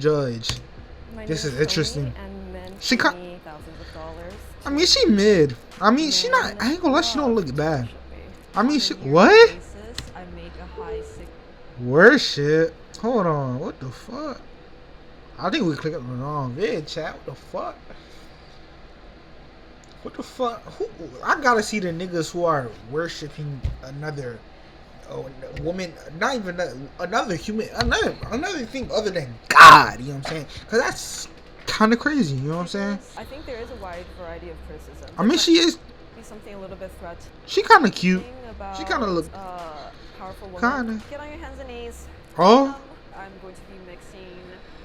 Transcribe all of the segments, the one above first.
judge. My This name is Tony, interesting. and men She pay cut. me thousands of dollars. I mean, she mid. I mean, she not. I ain't gonna lie. She don't look bad. I mean, she what? Basis, I make a high six. Worship. Hold on. What the fuck? I think we clicked on the wrong vid, chat. What the fuck? What the fuck? Who? I gotta see the niggas who are worshiping another woman, not even another human, another thing other than God. You know what I'm saying? Because that's kind of crazy. You know what I'm saying? I think there is a wide variety of criticism. I mean, she is. Be something a little bit threatening. She kind of cute. She kind of look. Powerful woman. Kinda. Get on your hands and knees. Oh. I'm going to be mixing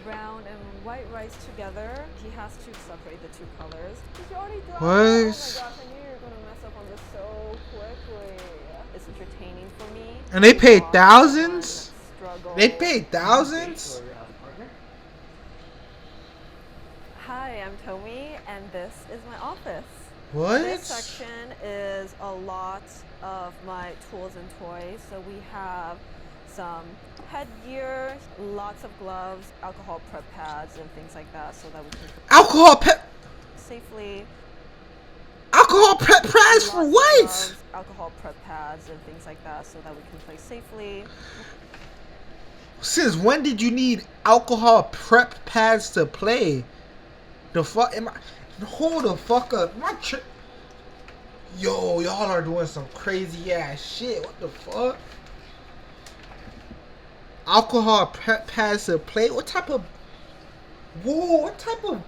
brown and white rice together. He has to separate the two colors. He's already done. What? Oh my gosh, I knew you were going to mess up on this so quickly. It's entertaining for me. And they paid thousands? They paid thousands? Hi, I'm Tomi, and this is my office. What? This section is a lot of my tools and toys. So we have some headgear, lots of gloves, alcohol prep pads, and things like that, so that we can alcohol prep safely. Alcohol prep pads for what? Gloves, alcohol prep pads, and things like that, so that we can play safely. Since when did you need alcohol prep pads to play? The fuck am I? Hold the fuck up. My Yo, y'all are doing some crazy ass shit. What the fuck? Alcohol prep pads to play? What type of... Whoa, what type of...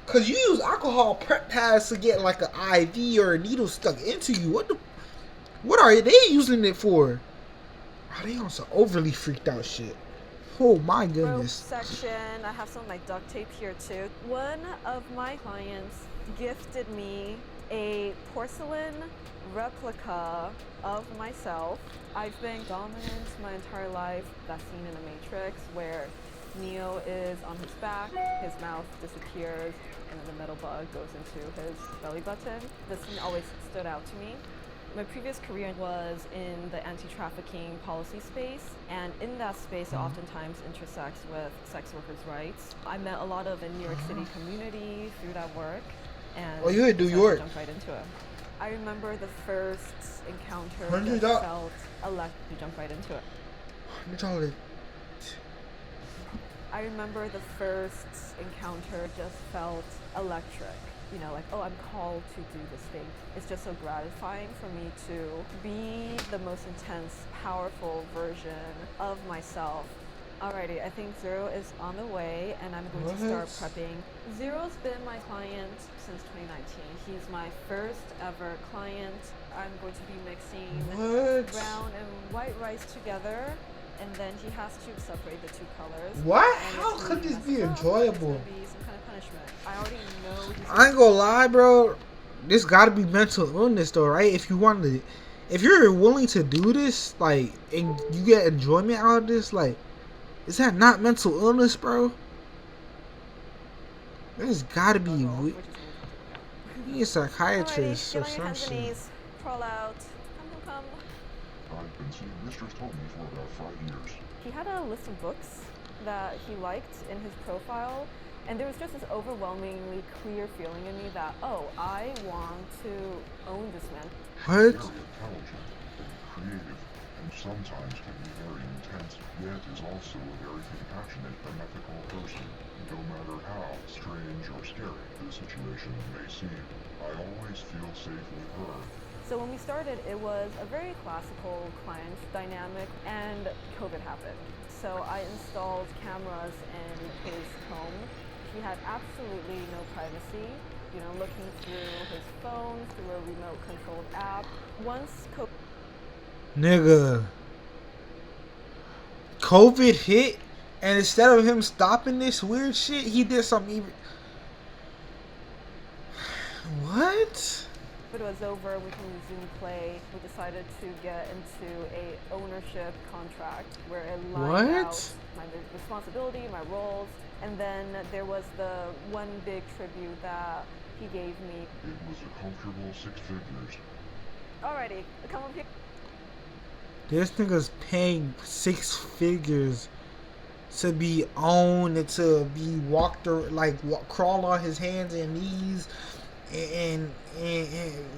Cause you use alcohol prep pads to get like an IV or a needle stuck into you. What are they using it for? Are they on some overly freaked out shit? Oh my goodness. Rope section. I have some of my duct tape here too. One of my clients gifted me a porcelain replica of myself. I've been dominant my entire life. That scene in The Matrix where Neo is on his back, his mouth disappears, and then the metal bug goes into his belly button. This scene always stood out to me. My previous career was in the anti-trafficking policy space, and in that space it oftentimes intersects with sex workers' rights. I met a lot of the New York City community through that work, and oh, you're in New York. Jump right into it. I remember the first encounter $100. that felt electric. Jump right into it. $100. I remember the first encounter just felt electric. You know, like, oh, I'm called to do this thing. It's just so gratifying for me to be the most intense, powerful version of myself. Alrighty, I think Zero is on the way, and I'm going to start prepping. Zero's been my client since 2019. He's my first ever client. I'm going to be mixing brown and white rice together, and then he has to separate the two colors. What? How could this be enjoyable? It's gonna be some kind of punishment. I already know he's I ain't gonna lie, bro. This gotta be mental illness, though, right? If you're willing to do this, like, and you get enjoyment out of this, like, is that not mental illness, bro? There's gotta be. You need a psychiatrist or some shit. Crawl out. Come. I've been seeing Mistress Tomi for about 5 years. He had a list of books that he liked in his profile, and there was just this overwhelmingly clear feeling in me that, oh, I want to own this man. What? Very intelligent, creative, and sometimes can be very intense, yet is also a very compassionate and ethical person. No matter how strange or scary the situation may seem, I always feel safe with her. So when we started, it was a very classical client dynamic, and COVID happened. So I installed cameras in his home. He had absolutely no privacy, you know, looking through his phone, through a remote controlled app. Once COVID hit, and instead of him stopping this weird shit, he did something even... What? it was over, we can resume play. We decided to get into a ownership contract where it lined out my responsibility, my roles, and then there was the one big tribute that he gave me. It was a comfortable 6 figures. Alrighty, come up here. This nigga's paying 6 figures to be owned and to be crawl on his hands and knees and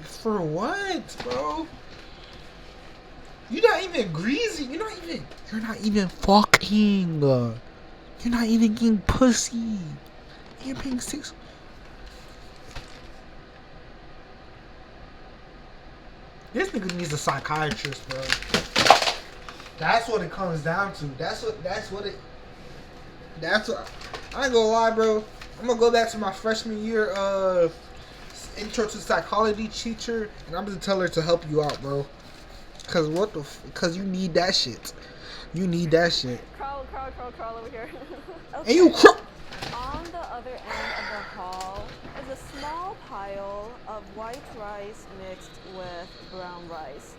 for what, bro? You're not even greasy. You're not even fucking. You're not even getting pussy. You're paying six. This nigga needs a psychiatrist, bro. That's what it comes down to. That's what I ain't gonna lie, bro. I'm gonna go back to my freshman year intro to psychology teacher, and I'm gonna tell her to help you out, bro. Cause you need that shit. You need that shit. Crawl over here. Okay. And you On the other end of the hall is a small pile of white rice mixed with brown rice.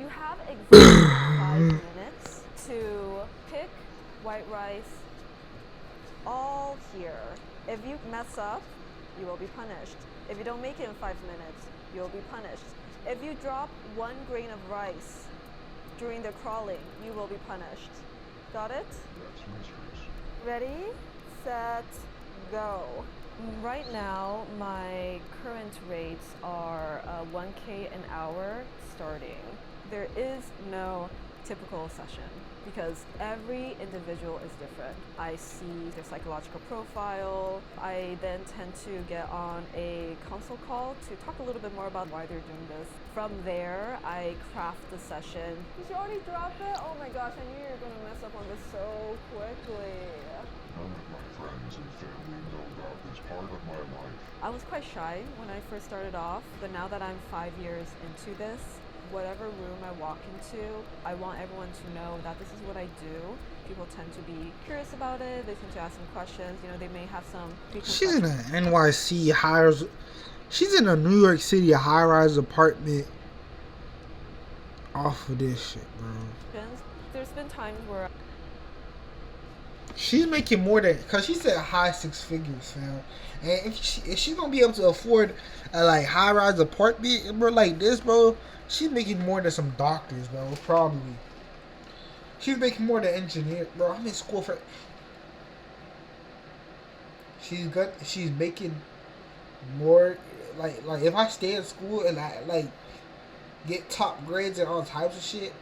You have exactly 5 minutes to pick white rice all here. If you mess up, you will be punished. If you don't make it in 5 minutes, you'll be punished. If you drop 1 grain of rice during the crawling, you will be punished. Got it? Yes, mistress. Ready, set, go. Right now, my current rates are 1K an hour starting. There is no typical session because every individual is different. I see their psychological profile. I then tend to get on a consult call to talk a little bit more about why they're doing this. From there, I craft the session. Did you already drop it? Oh my gosh, I knew you were gonna mess up on this so quickly. None of my friends and family know about this part of my life. I was quite shy when I first started off, but now that I'm 5 years into this, whatever room I walk into, I want everyone to know that this is what I do. People tend to be curious about it. They tend to ask some questions. You know, they may have some. She's in an NYC hires. She's in a New York City high-rise apartment. Off of this shit, bro. There's been times where she's making more than, cause she said high 6 figures, fam. And if she's gonna be able to afford a like high-rise apartment, bro, like this, bro. She's making more than some doctors, bro. Probably. She's making more than engineer, bro. I'm in school for. She's making more. Like if I stay in school and I like get top grades and all types of shit,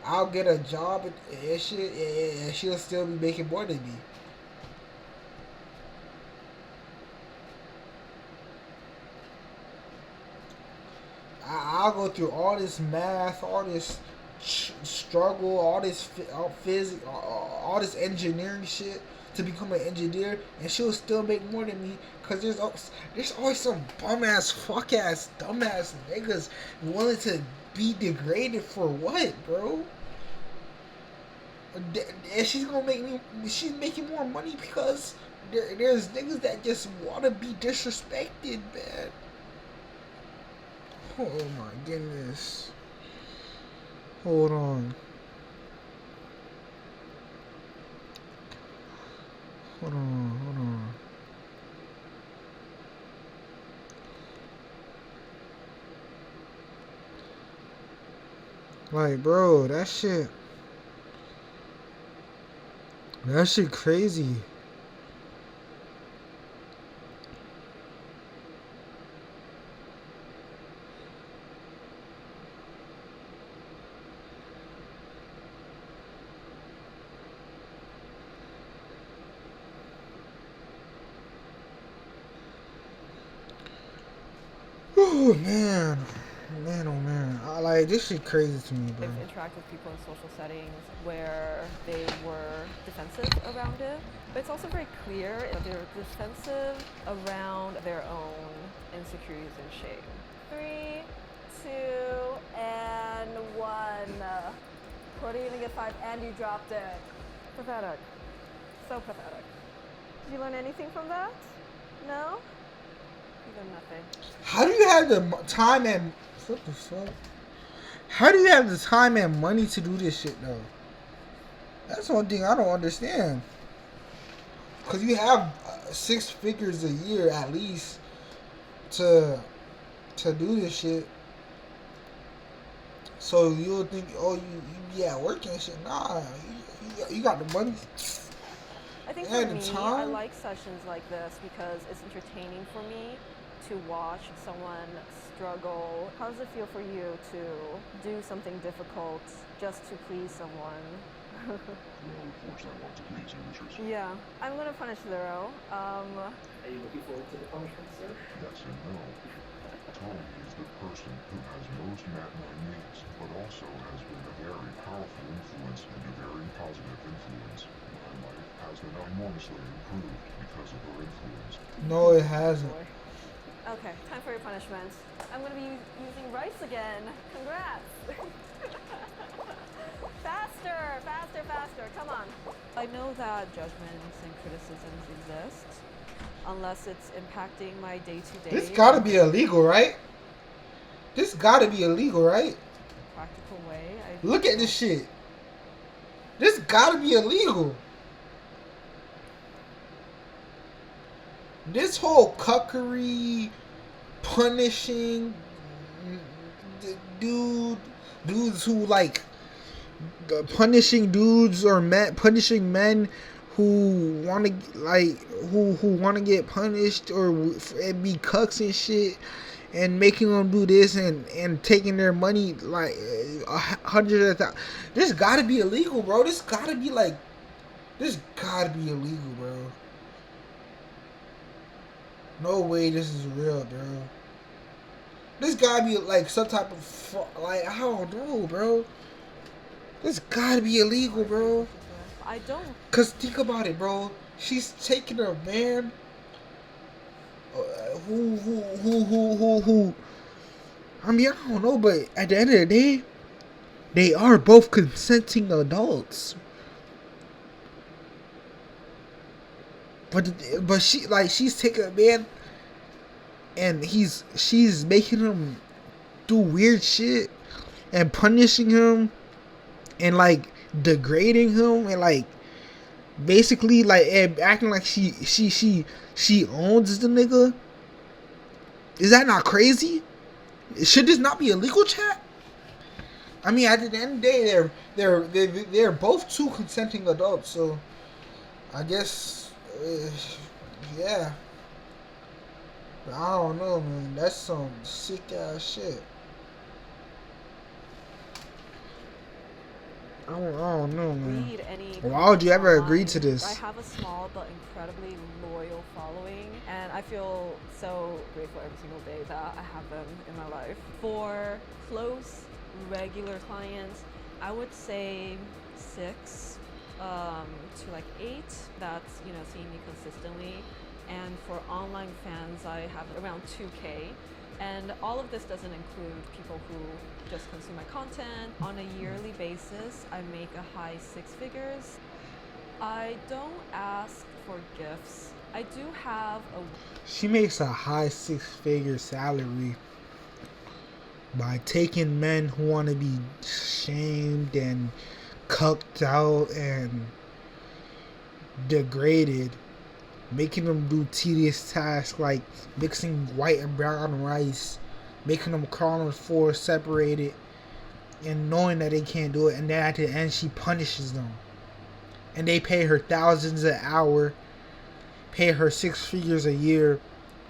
I'll get a job and shit, and she'll still be making more than me. I'll go through all this math, all this struggle, all this physics, all this engineering shit to become an engineer, and she'll still make more than me. Cause there's always some bum ass, fuck ass, dumb ass niggas willing to be degraded for what, bro? And she's gonna make me. She's making more money because there's niggas that just wanna be disrespected, man. Oh my goodness. Hold on. Hold on. Like, bro, that shit crazy. Oh man, oh man, this shit crazy to me, bro. I've interacted with people in social settings where they were defensive around it, but it's also very clear that they're defensive around their own insecurities and shame. 3, 2, and 1. What do you even get 5 and you dropped it? Pathetic. So pathetic. Did you learn anything from that? No? You learned nothing. How do you have the time and what the fuck? How do you have the time and money to do this shit though? That's one thing I don't understand. Cause you have 6 figures a year at least to do this shit. So you'll think, oh, you be at work and shit. Nah, you got the money. I think for At the me, I time, like sessions like this because it's entertaining for me to watch someone struggle. How does it feel for you to do something difficult just to please someone? Well, of course I want to please you, Beatrice. Yeah, I'm gonna punish Zero. Are you looking forward to the punishment, sir? Yes and no. Tony is the person who has most met my needs, but also has been a very powerful influence and a very positive influence. My life has been enormously improved because of her influence. no, it hasn't. Boy. Okay, time for your punishment. I'm gonna be using rice again. Congrats! Faster, faster, faster, come on. I know that judgments and criticisms exist, unless it's impacting my day-to-day. This gotta be illegal, right? This gotta be illegal, right? Practical way. Look at this shit. This gotta be illegal. This whole cuckery, punishing dudes who like punishing dudes or punishing men who want to like who want to get punished or be cucks and shit, and making them do this and taking their money like hundreds of thousands. This gotta be illegal, bro. This gotta be illegal, bro. No way this is real, bro. This gotta be like some type of like I don't know, bro. This gotta be illegal, bro. I don't. Cause think about it, bro. She's taking a man who. I mean, I don't know, but at the end of the day, they are both consenting adults. But she's taking a man, and she's making him do weird shit, and punishing him, and like degrading him, and like basically like acting like she owns the nigga. Is that not crazy? Should this not be illegal, chat? I mean, at the end of the day, they're both two consenting adults, so I guess. Yeah. But I don't know, man. That's some sick ass shit. I don't know, man. Read any Why would you ever comments agree to online. this? I have a small but incredibly loyal following, and I feel so grateful every single day that I have them in my life. For close, regular clients, I would say 6 to like 8. That's, seeing me consistently. And for online fans, I have around 2K. And all of this doesn't include people who just consume my content. On a yearly basis, I make a high 6 figures. I don't ask for gifts. I do have a... She makes a high 6-figure salary by taking men who want to be shamed and cucked out and degraded, making them do tedious tasks like mixing white and brown rice, making them crawl on the floor separated, and knowing that they can't do it, and then at the end she punishes them. And they pay her thousands an hour, pay her 6 figures a year.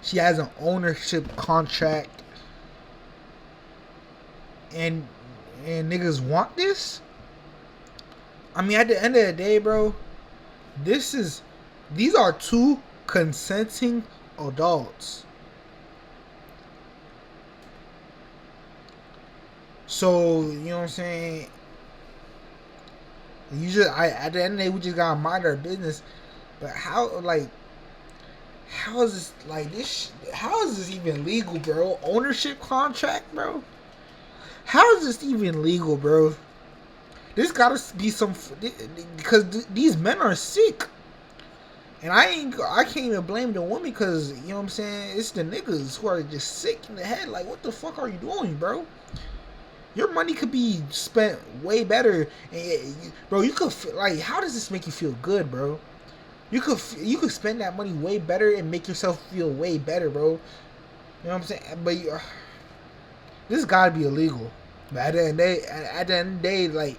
She has an ownership contract. And niggas want this? I mean, at the end of the day, bro, these are two consenting adults. So, you know what I'm saying? At the end of the day, we just gotta mind our business. But how is this like this? How is this even legal, bro? Ownership contract, bro. How is this even legal, bro? There's gotta be some, because these men are sick, and I can't even blame the woman, because you know what I'm saying. It's the niggas who are just sick in the head. Like, what the fuck are you doing, bro? Your money could be spent way better, bro. You could how does this make you feel good, bro? You could spend that money way better and make yourself feel way better, bro. You know what I'm saying? But this gotta be illegal. But at the end of the day, like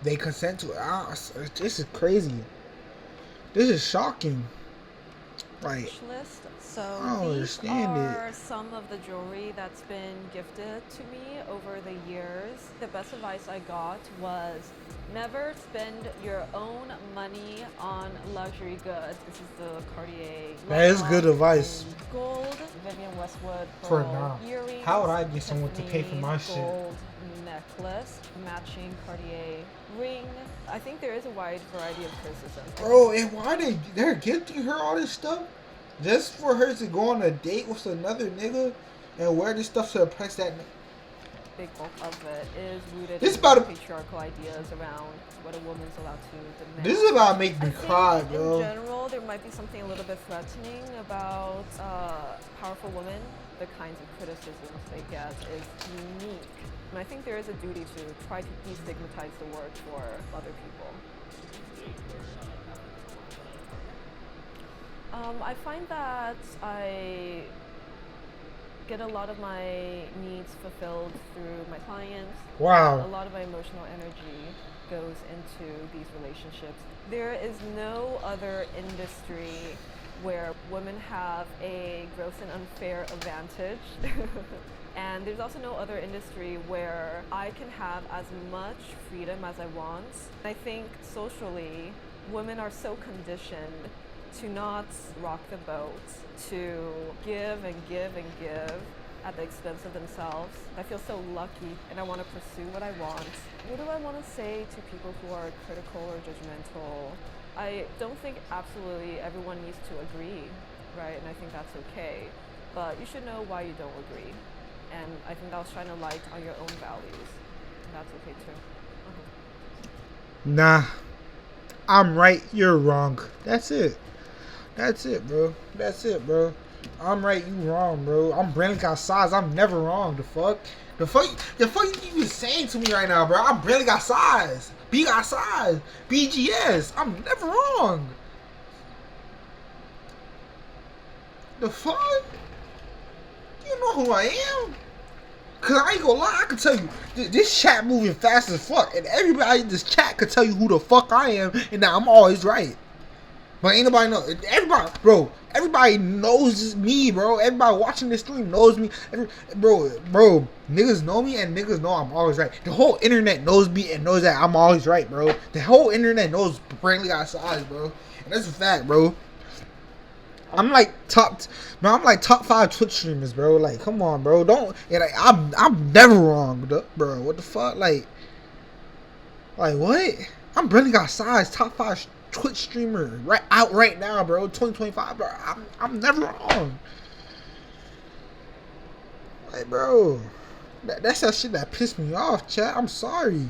They consent to it. This is crazy. This is shocking. Like, Wish list. So I don't these understand are some of the jewelry that's been gifted to me over the years. The best advice I got was never spend your own money on luxury goods. This is the Cartier. That is good Love advice. in Gold, Vivienne Westwood For pearl now. earrings. How would I get someone to pay for Tiffany my shit? Gold necklace, matching Cartier ring. I think there is a wide variety of criticism. Bro, and why they're gifting her all this stuff? Just for her to go on a date with another nigga and wear this stuff to impress that nigga? Big bulk of it is rooted This in about to- patriarchal ideas around what a woman's allowed to demand. This is about to make me I think cry, bro. In general, there might be something a little bit threatening about powerful women. The kinds of criticisms they get is unique. And I think there is a duty to try to destigmatize the word for other people. I find that I get a lot of my needs fulfilled through my clients. Wow. A lot of my emotional energy goes into these relationships. There is no other industry where women have a gross and unfair advantage. And there's also no other industry where I can have as much freedom as I want. I think socially, women are so conditioned to not rock the boat, to give and give and give at the expense of themselves. I feel so lucky and I want to pursue what I want. What do I want to say to people who are critical or judgmental? I don't think absolutely everyone needs to agree, right? And I think that's okay. But you should know why you don't agree. And I think that'll shine a light on your own values. And that's okay too. Nah. I'm right, you're wrong. That's it. That's it, bro. That's it, bro. I'm right, you wrong, bro. I'm Brandon got size. I'm never wrong. The fuck you even saying to me right now, bro? I'm Brandon got size. B got size. BGS. I'm never wrong. The fuck? You know who I am? Cause I ain't gonna lie, I can tell you, this chat moving fast as fuck, and everybody in this chat could tell you who the fuck I am, and that I'm always right. But ain't nobody know. Everybody knows me, bro. Everybody watching this stream knows me. Bro, niggas know me and niggas know I'm always right. The whole internet knows me and knows that I'm always right, bro. The whole internet knows Brantley got size, bro. And that's a fact, bro. I'm like top 5 Twitch streamers, bro. Like, come on, bro. I'm never wrong, bro. What the fuck, like what? I'm Brantley got size, top 5 Twitch streamer right now, bro. 2025, bro. I'm never wrong. Like, bro, that's that shit that pissed me off, chat. I'm sorry.